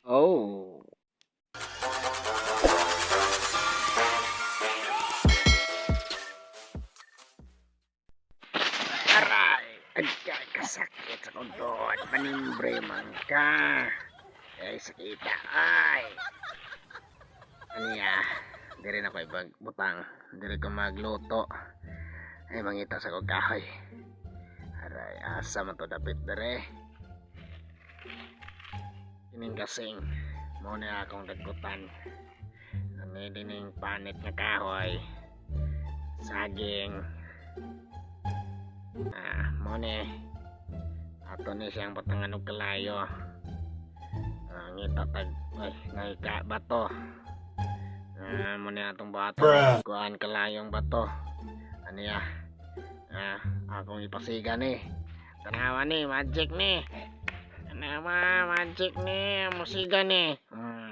Oh. Aray! Agkay kasakit sa kudot. Manimbre man ka. Ay, sakita. Ay! Aniya. Diri na ko butang. Diri ko magluto. Ay, mangita sa kong kahoy. Aray, asa man to dapit dere. Kining kasing. Muna akong dagkutan. Ani dining panit nga kahoy. Saging. Muna. Ato ni siyang batangan og kalayo. Ngita tag ay ngayka bato. Muna atong bato. Kuan kalayong bato. Aniya. Akong ipasiga ni. Tanawa ni, magic ni. Tanawa, magic ni. Musiga ni.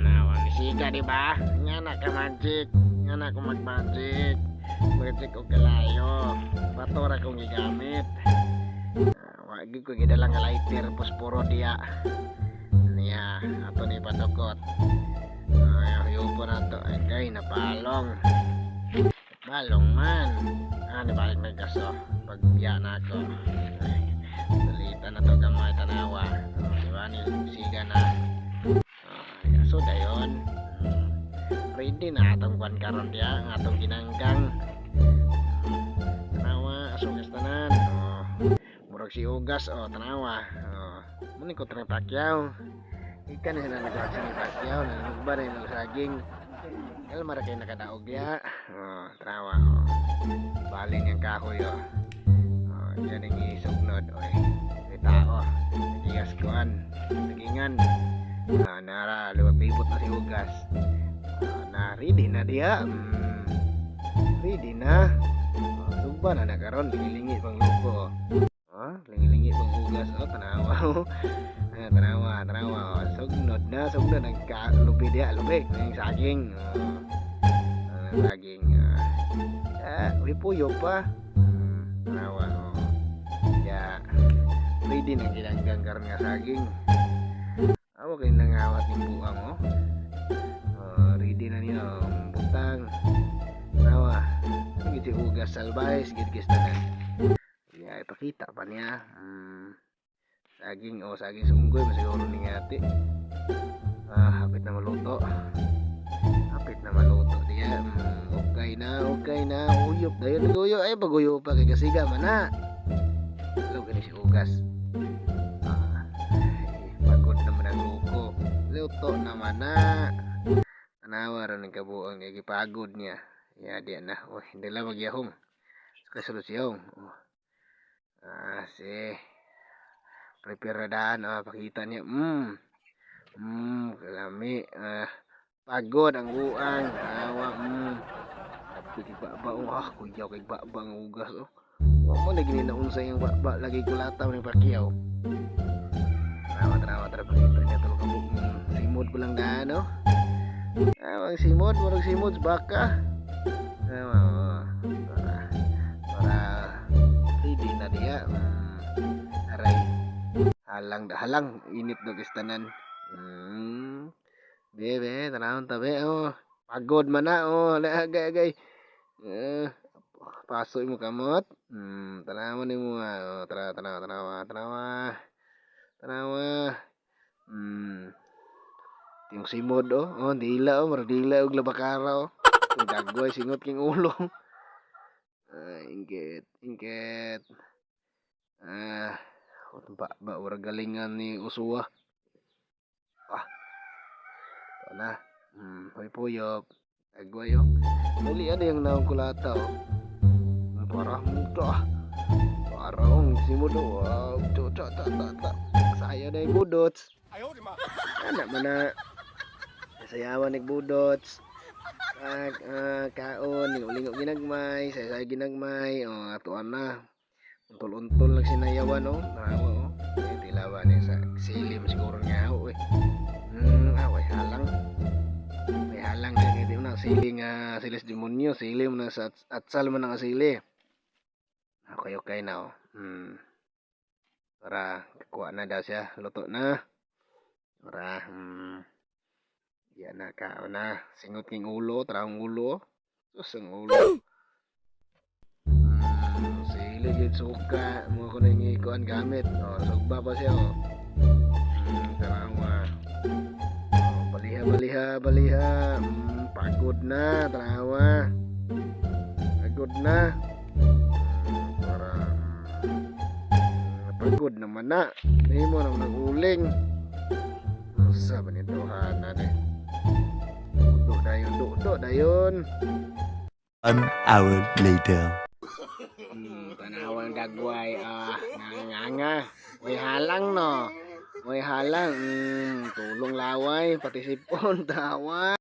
Nawa ni siga di ba? Nga na ka magic. Nga na ko mag-magic. Magic o kalayo. Bato ra kong gigamit. Wagi ko gidala nga lighter posporo diya. Niya, ato ni patukot. Yupo na to. Ay, kay napalong. Balong man. Nabalik na gaso. Pagbiya na ako. Salita na to gamay tanawa. Diba ni siga na. So dayon. Ready na atong kwan karon diya. Ang atong ginanggang. Tanawa. Asugas tanan. Murag si ugas. Tanawa. Muni ko treng pakyaw. Ikan na sila nagkaksin ni pakyaw. Nanugba na yung nagsaging. Mara kayo nakadaog ya. Tanawa. Baling yung kahoy. Yan yung isugnod. May tao. Nagigas kuan. Sagingan. Nara. Luwapibot na si ugas. Ready na diya. Ready na. Sugba na nakaroon. Lingi-lingi pang lupo. Lingi-lingi pang ugas. Tanawa. Tanawa. Sugnod na. Sugnod. Lubi diya. Lubi. Yung saging. Saging. Uy puyo pa. Tanawa. Ya. Ready na ginanggang karon nga saging. Awa kayo nangawat ng buang ready na niya butang. Tanawa. Giti ugas salbay. Sigit-gis tanan. Ya, ipakita pa niya. Saging. Saging sa unggoy. Masiguro ni ngati. Hapit na maluto. Diya. Okay na. Uyop. Dayon naguyo. Ay, paguyo pa kay kasiga man na. Hello, gani si ugas. Pagod naman ang luko. Luto naman na. Tanawa rin ang kabuang kay pagod niya. Ya, diya na. Hindi lang magyahong. Kasulot siyong. Si. Prepare daan. Pakita niya. Kalami. Pagod ang uang. Tanawa. Tapos baba. Kuyaw kay baba ang ugas. Mo na gininaunsa yung baba. Lagi kulataw ng pakyaw. Tanawa. Pakita niya tulog ang simod ko lang daan. Ang simod. Murag simod. Baka. Para ready na diya. Aray. Halang. Init na kistanan. Bebe, tanawon tabi. Pagod man na. Agay. Pasoy mo kamot. Tanawon ni mo. Tanawa. Yung simod. Dila. Marag dila. Og labakara. Yung dagway. Singot king ulo. Ingket. Urag galingan ni Usuwa. Wala. Puyop. Agway. Muli ada yang naong kulata. Parah muda. Parang simod. Wow. Tak. Saya na yung budots. Anak mana. Sayawan ng budots. Kaon. Lingok ginagmay. Saya ginagmay. Atuan na. Untol-untol lang sinayawan. Tanawa. Tilawan sa silim siguro nga. Away halang. May halang na hindi mo na siling silis demonyo. Sili mo na sa atsal mo na sili. Okay na. Para kuha na daw siya. Luto na. Para Yan na kao na. Singot king ulo, traong ulo. Sus ang ulo. Sili gid suka mo ko nang ikuan gamit. Oh, sugba pa siya oh. Tarawa. Oh, baliha. Pagod na, tarawa. Pagod na. Para pagod naman na. Hindi mo nang naguling. Sa ba nito hana de? Duduk dayon. 1 hour later. Tanawang dagway nanganga. May halang no. May halang. Tulong laway pati sipon tawa.